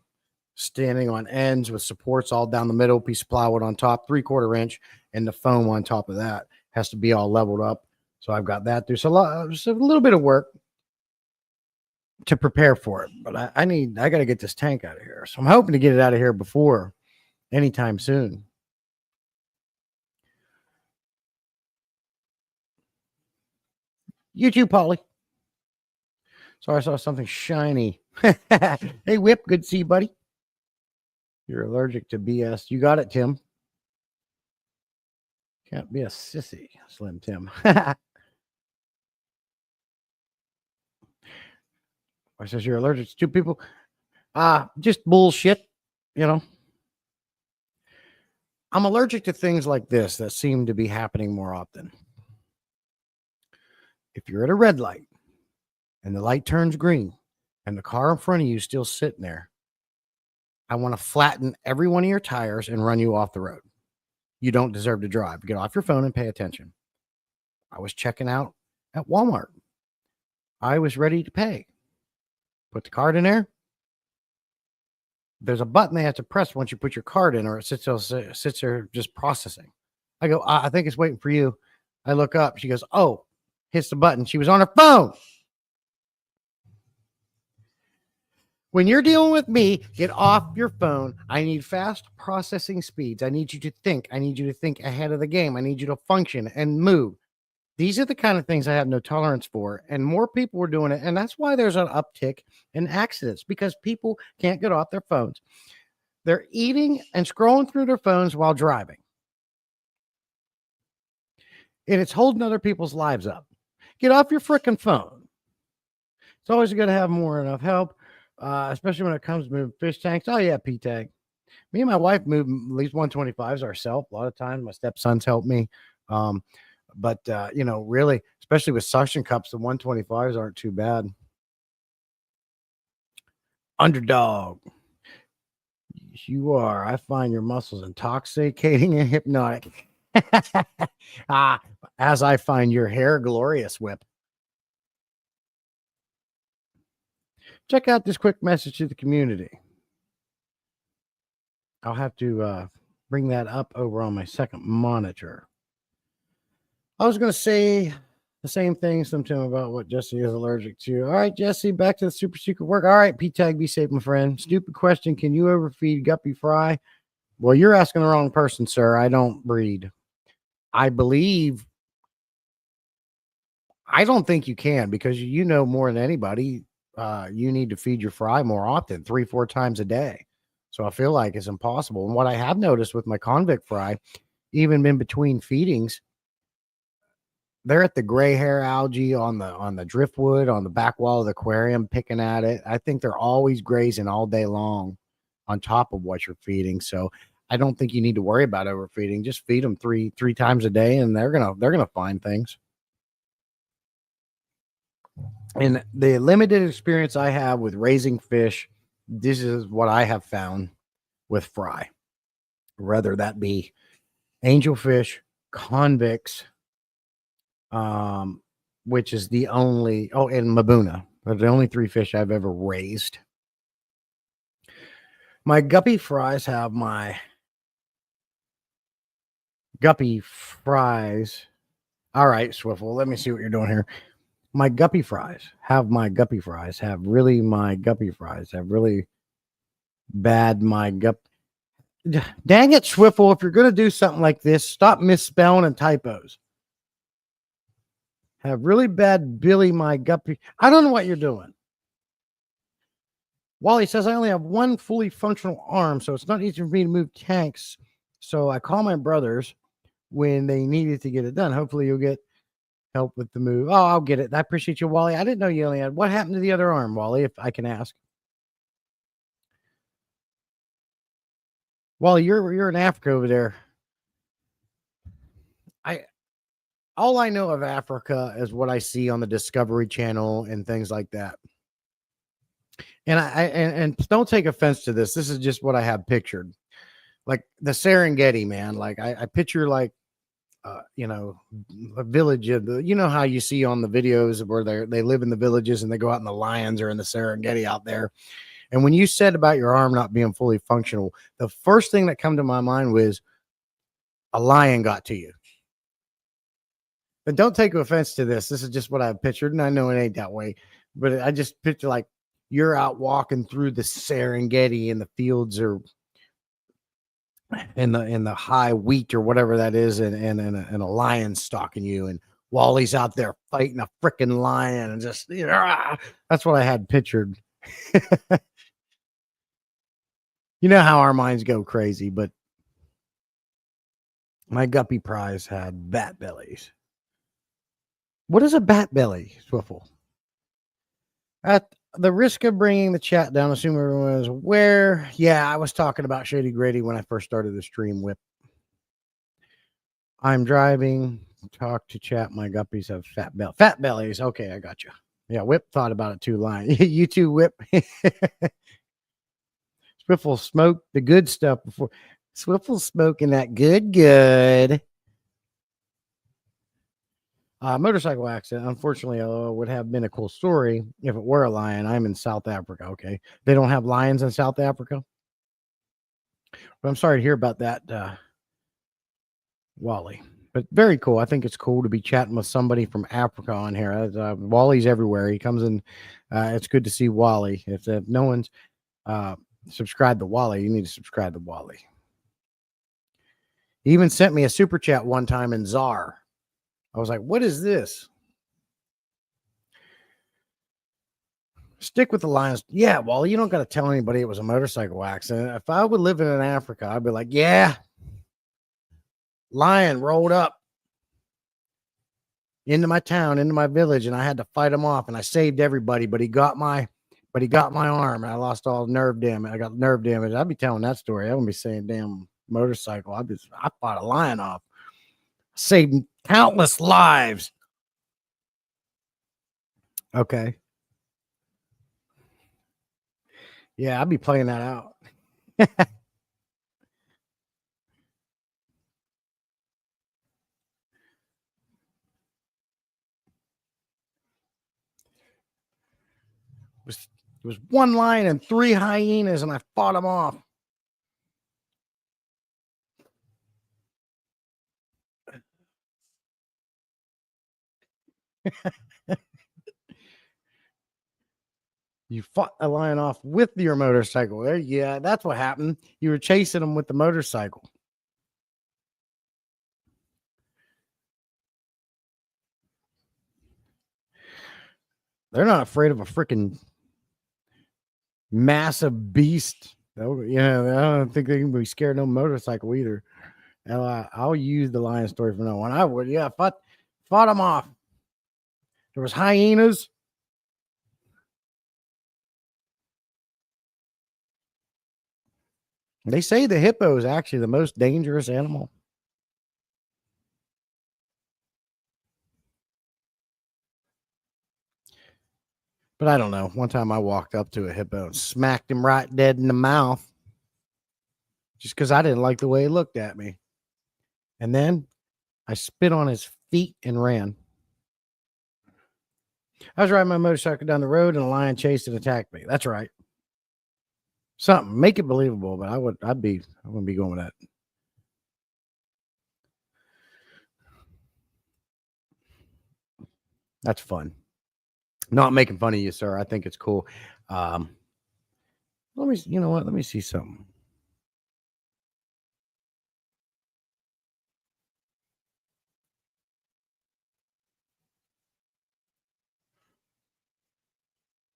standing on ends with supports all down the middle, piece of plywood on top, 3/4 inch, and the foam on top of that has to be all leveled up. So I've got that. There's just a little bit of work to prepare for it, but I got to get this tank out of here. So I'm hoping to get it out of here before anytime soon. You too, Polly. Sorry, I saw something shiny. Hey, Whip, good to see you, buddy. You're allergic to BS. You got it, Tim. Can't be a sissy, Slim Tim. I says you're allergic to 2 people. Just bullshit, you know. I'm allergic to things like this that seem to be happening more often. If you're at a red light and the light turns green and the car in front of you is still sitting there, I want to flatten every one of your tires and run you off the road. You don't deserve to drive. Get off your phone and pay attention. I was checking out at Walmart. I was ready to pay. Put the card in there. There's a button they have to press once you put your card in, or it sits there just processing. I go, I think it's waiting for you. I look up. She goes, oh, hits the button. She was on her phone. When you're dealing with me, get off your phone. I need fast processing speeds. I need you to think. I need you to think ahead of the game. I need you to function and move. These are the kind of things I have no tolerance for. And more people are doing it. And that's why there's an uptick in accidents, because people can't get off their phones. They're eating and scrolling through their phones while driving. And it's holding other people's lives up. Get off your freaking phone. It's always going to have more enough help. especially when it comes to moving fish tanks. Oh yeah, P-Tag. Me and my wife move at least 125s ourselves. A lot of times my stepsons help me. Um, but really, especially with suction cups, the 125s aren't too bad. Underdog. You are. I find your muscles intoxicating and hypnotic. As I find your hair glorious, Whip. Check out this quick message to the community. I'll have to bring that up over on my second monitor. I was going to say the same thing sometime about what Jesse is allergic to. All right, Jesse, back to the super secret work. All right, P-Tag, be safe, my friend. Stupid question. Can you overfeed guppy fry? Well, you're asking the wrong person, sir. I don't breed. I don't think you can, because you know more than anybody. You need to feed your fry more often, 3-4 times a day. So I feel like it's impossible. And what I have noticed with my convict fry, even in between feedings, they're at the gray hair algae on the driftwood on the back wall of the aquarium, picking at it. I think they're always grazing all day long on top of what you're feeding. So I don't think you need to worry about overfeeding. Just feed them three times a day, and they're gonna find things. And the limited experience I have with raising fish, this is what I have found with fry. Whether that be angelfish, convicts, which is the only, and Mabuna are the only 3 fish I've ever raised. My guppy fries have my guppy fries. All right, Swiffle, let me see what you're doing here. My guppy fries have really bad my gup. Dang it, Swiffle, if you're going to do something like this, stop misspelling and typos. Have really bad Billy my guppy. I don't know what you're doing. Wally says, I only have one fully functional arm, so it's not easy for me to move tanks. So I call my brothers when they needed to get it done. Hopefully you'll get help with the move. Oh, I'll get it. I appreciate you, Wally. I didn't know you only had. What happened to the other arm, Wally, if I can ask? Wally, you're in Africa over there. All I know of Africa is what I see on the Discovery Channel and things like that. And and don't take offense to this. This is just what I have pictured. Like the Serengeti, man. Like I picture like a village of the, how you see on the videos where they live in the villages and they go out and the lions are in the Serengeti out there. And when you said about your arm not being fully functional, the first thing that come to my mind was a lion got to you. But don't take offense to this. This is just what I've pictured, and I know it ain't that way. But I just picture like you're out walking through the Serengeti and the fields are in the high wheat or whatever that is, and a lion stalking you, and Wally's out there fighting a freaking lion, and just that's what I had pictured. You know how our minds go crazy, but my guppy prize had bat bellies. What is a bat belly, Swiffle? At the risk of bringing the chat down, assume everyone is aware. Yeah, I was talking about Shady Grady when I first started the stream, Whip. I'm driving. Talk to chat. My guppies have fat bellies. Okay, I got you. Yeah, Whip thought about it too, Lion. You too, Whip. Swiffle smoked the good stuff before. Swiffle smoking that good. Motorcycle accident. Unfortunately, would have been a cool story if it were a lion. I'm in South Africa. Okay. They don't have lions in South Africa. But I'm sorry to hear about that, Wally. But very cool. I think it's cool to be chatting with somebody from Africa on here. Wally's everywhere. He comes in. It's good to see Wally. If no one's subscribed to Wally, you need to subscribe to Wally. He even sent me a super chat one time in ZAR. I was like, what is this? Stick with the lions. Yeah, well, you don't got to tell anybody it was a motorcycle accident. If I would live in Africa, I'd be like, yeah, lion rolled up into my town, into my village, and I had to fight him off, and I saved everybody, but he got my but he got my arm and I lost all nerve damage. I got nerve damage. I'd be telling that story. I wouldn't be saying damn motorcycle. I fought a lion off. Saved countless lives. Okay. Yeah, I'd be playing that out. It was one lion and 3 hyenas, and I fought them off. You fought a lion off with your motorcycle. Yeah, that's what happened. You were chasing them with the motorcycle. They're not afraid of a freaking massive beast. Yeah, I don't think they can be scared of no motorcycle either. I'll use the lion story from now on. I would, yeah, fought them off. There was hyenas. They say the hippo is actually the most dangerous animal. But I don't know. One time I walked up to a hippo and smacked him right dead in the mouth just because I didn't like the way he looked at me. And then I spit on his feet and ran. I was riding my motorcycle down the road and a lion chased and attacked me. That's right. Something. Make it believable, but I wouldn't be going with that. That's fun. Not making fun of you, sir. I think it's cool. Let me see something.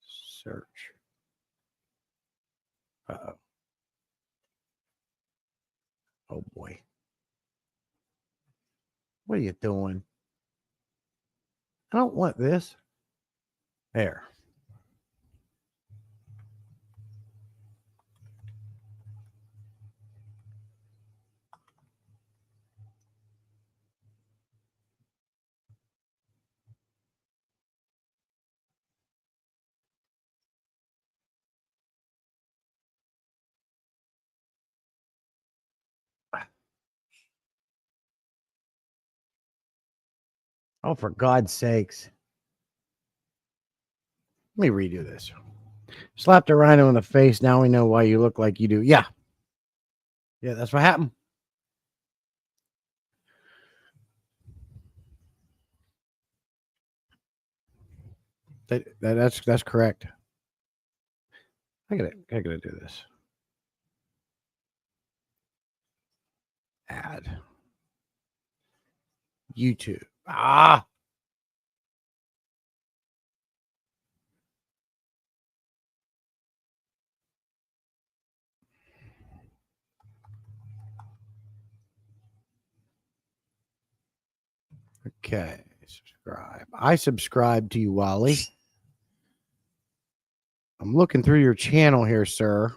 Search. Uh-oh. Oh boy. What are you doing? I don't want this. There. Oh, for God's sakes. Let me redo this. Slapped a rhino in the face. Now we know why you look like you do. Yeah. Yeah, that's what happened. That's correct. I gotta do this. Add YouTube. Okay. Subscribe. I subscribe to you, Wally. I'm looking through your channel here, sir.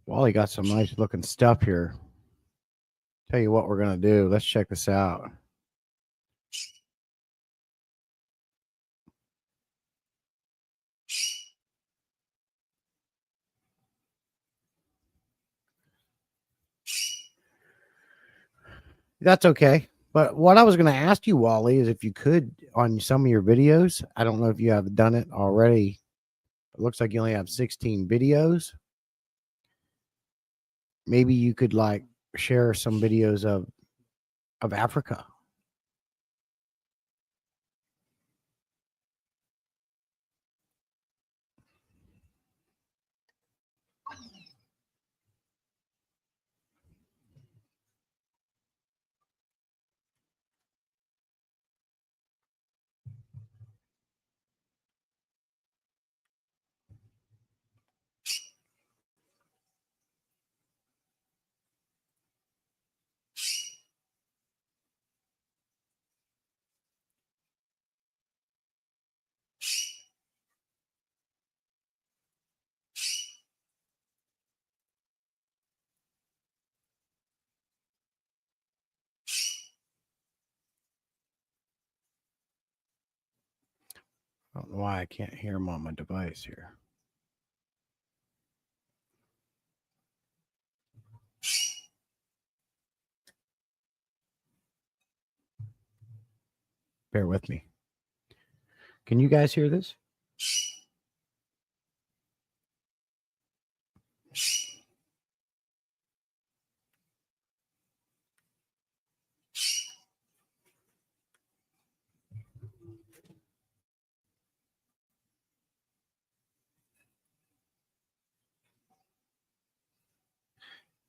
Wally got some nice looking stuff here. Tell you what we're gonna do. Let's check this out. That's okay. But what I was going to ask you, Wally, is if you could on some of your videos. I don't know if you have done it already. It looks like you only have 16 videos. Maybe you could like share some videos of Africa. I don't know why I can't hear him on my device here. Bear with me. Can you guys hear this?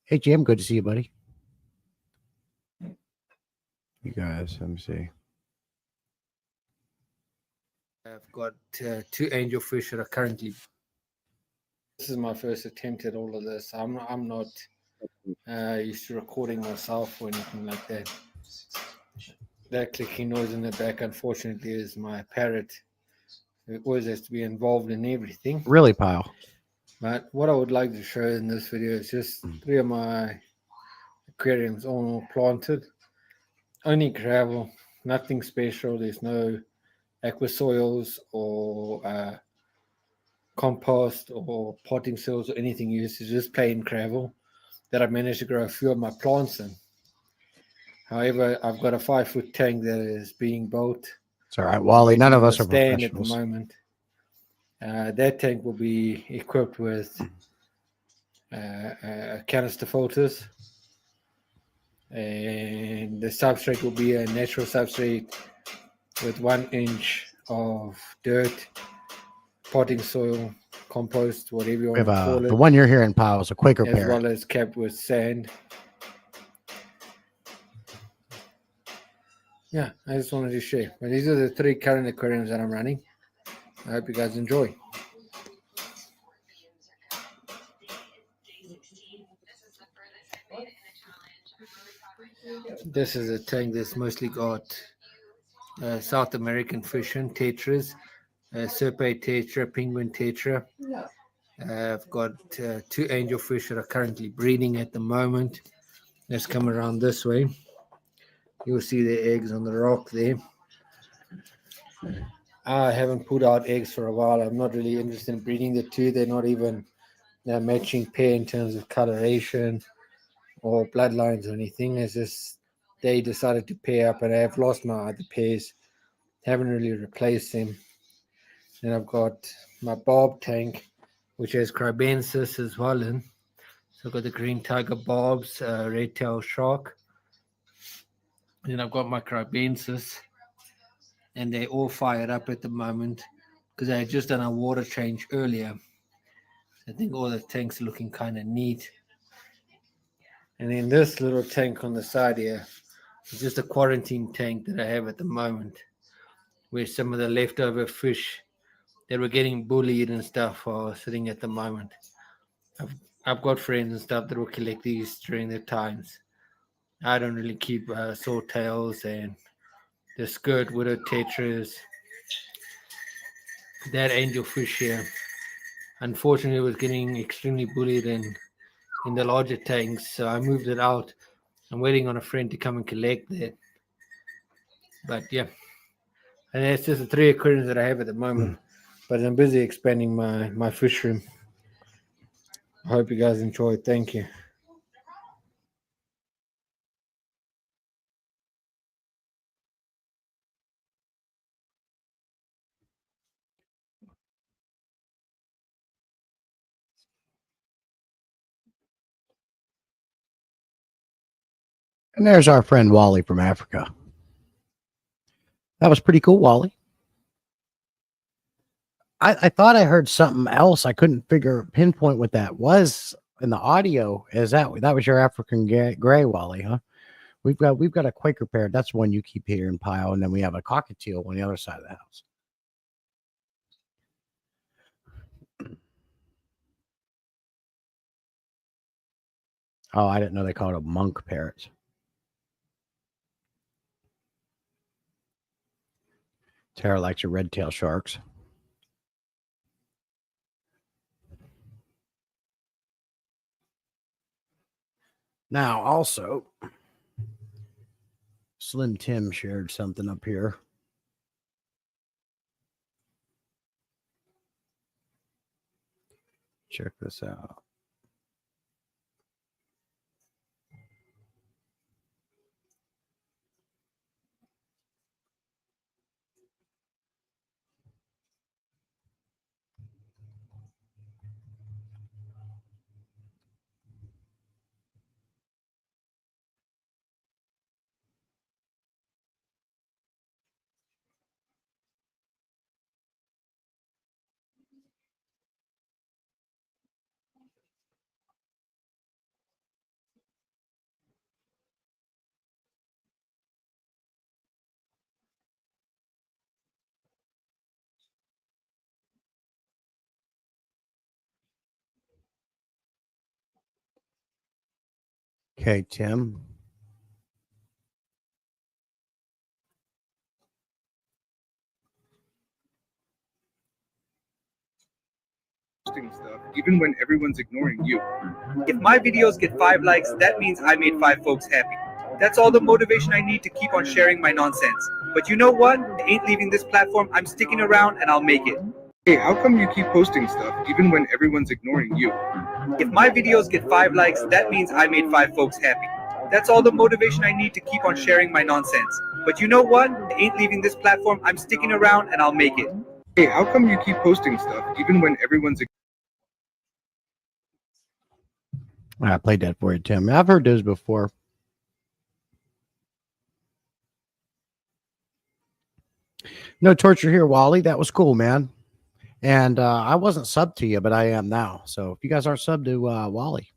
Hey, Jim, good to see you, buddy. You guys, let me see. I've got 2 angelfish that are currently. This is my first attempt at all of this. I'm not used to recording myself or anything like that. That clicking noise in the back, unfortunately, is my parrot. It always has to be involved in everything. Really, Pyle? But what I would like to show in this video is just 3 of my aquariums all planted. Only gravel, nothing special. There's no aqua soils or compost or potting soils or anything used. It's just plain gravel that I've managed to grow a few of my plants in. However, I've got a 5-foot tank that is being built. It's all right, Wally. None of us are stand at the professionals. moment. That tank will be equipped with canister filters, and the substrate will be a natural substrate with 1 inch of dirt, potting soil, compost, whatever you We want to have call it. the one you're hearing, Pyle, is a Quaker as parrot. well as capped with sand. Yeah, I just wanted to share. But these are the 3 current aquariums that I'm running. I hope you guys enjoy. This is a tank that's mostly got South American fish in, tetras, serpate tetra, penguin tetra. I've got 2 angelfish that are currently breeding at the moment. Let's come around this way. You'll see the eggs on the rock there. I haven't put out eggs for a while. I'm not really interested in breeding the 2. They're not even a matching pair in terms of coloration or bloodlines or anything. It's just they decided to pair up, and I've lost my other pairs. Haven't really replaced them. Then I've got my barb tank, which has Cribensis as well in. So I've got the green tiger barbs, red tail shark. Then I've got my Cribensis, and they're all fired up at the moment because I had just done a water change earlier. I think all the tanks are looking kind of neat. And then this little tank on the side here is just a quarantine tank that I have at the moment, where some of the leftover fish that were getting bullied and stuff are sitting at the moment. I've got friends and stuff that will collect these during their times. I don't really keep swordtails and the skirt widow tetras. That angelfish here, unfortunately, was getting extremely bullied in the larger tanks, so I moved it out. I'm waiting on a friend to come and collect that. But yeah, and that's just the 3 aquariums that I have at the moment. But I'm busy expanding my fish room. I hope you guys enjoy. Thank you. And there's our friend Wally from Africa. That was pretty cool, Wally. I thought I heard something else. I couldn't pinpoint what that was in the audio. Is that was your African gray, Wally, huh? We've got a Quaker parrot. That's one you keep hearing, Pyle, and then we have a cockatiel on the other side of the house. Oh, I didn't know they called them monk parrots. Tara likes your red-tailed sharks. Now, also, Slim Tim shared something up here. Check this out. Okay, Tim. Stuff, even when everyone's ignoring you. If my videos get 5 likes, that means I made 5 folks happy. That's all the motivation I need to keep on sharing my nonsense. But you know what? I ain't leaving this platform. I'm sticking around and I'll make it. Hey, how come you keep posting stuff even when everyone's ignoring you? If my videos get 5 likes, that means I made 5 folks happy. That's all the motivation I need to keep on sharing my nonsense. But you know what? I ain't leaving this platform. I'm sticking around and I'll make it. Hey, how come you keep posting stuff even when everyone's I played that for you, Tim. I've heard those before. No torture here, Wally. That was cool, man. And I wasn't subbed to you, but I am now. So if you guys aren't subbed to Wally,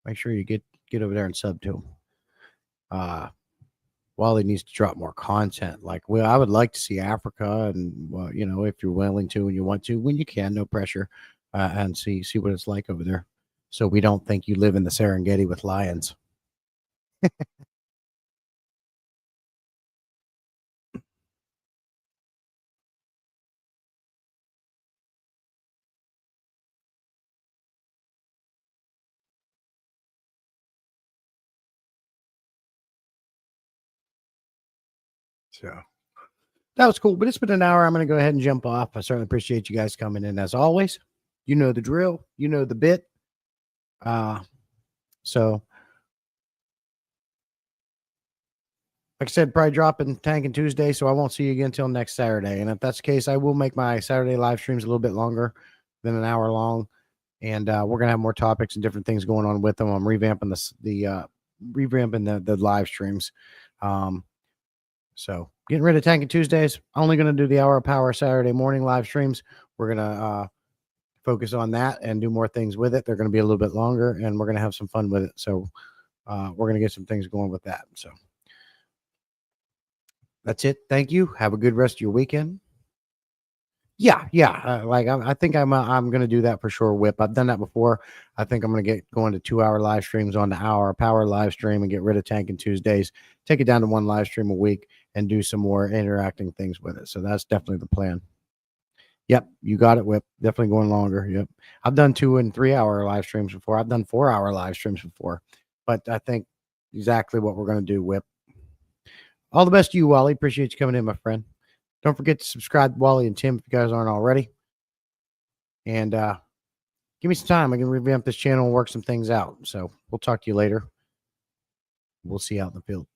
make sure you get over there and sub to him. Wally needs to drop more content. Like, well, I would like to see Africa, and you know, if you're willing to and you want to, when you can, no pressure, and see what it's like over there. So we don't think you live in the Serengeti with lions. So that was cool, but it's been an hour. I'm going to go ahead and jump off. I certainly appreciate you guys coming in as always. You know the drill, you know the bit. So like I said, probably dropping Tanking Tuesday, so I won't see you again until next Saturday. And if that's the case, I will make my Saturday live streams a little bit longer than an hour long. And we're gonna have more topics and different things going on with them. I'm revamping the live streams. So getting rid of Tanking Tuesdays. Only gonna do the Hour of Power Saturday morning live streams. We're gonna focus on that and do more things with it. They're gonna be a little bit longer, and we're gonna have some fun with it. So we're gonna get some things going with that. So that's it. Thank you. Have a good rest of your weekend. Yeah. I think I'm going to do that for sure. Whip. I've done that before. I think I'm going to get going to 2-hour live streams on the Hour Power live stream and get rid of Tanking Tuesdays. Take it down to 1 live stream a week and do some more interacting things with it. So that's definitely the plan. Yep, you got it, Whip. Definitely going longer. Yep, I've done 2 and 3 hour live streams before. I've done 4-hour live streams before, but I think exactly what we're going to do, Whip. All the best to you, Wally. Appreciate you coming in, my friend. Don't forget to subscribe to Wally and Tim if you guys aren't already. And give me some time. I can revamp this channel and work some things out. So we'll talk to you later. We'll see you out in the field.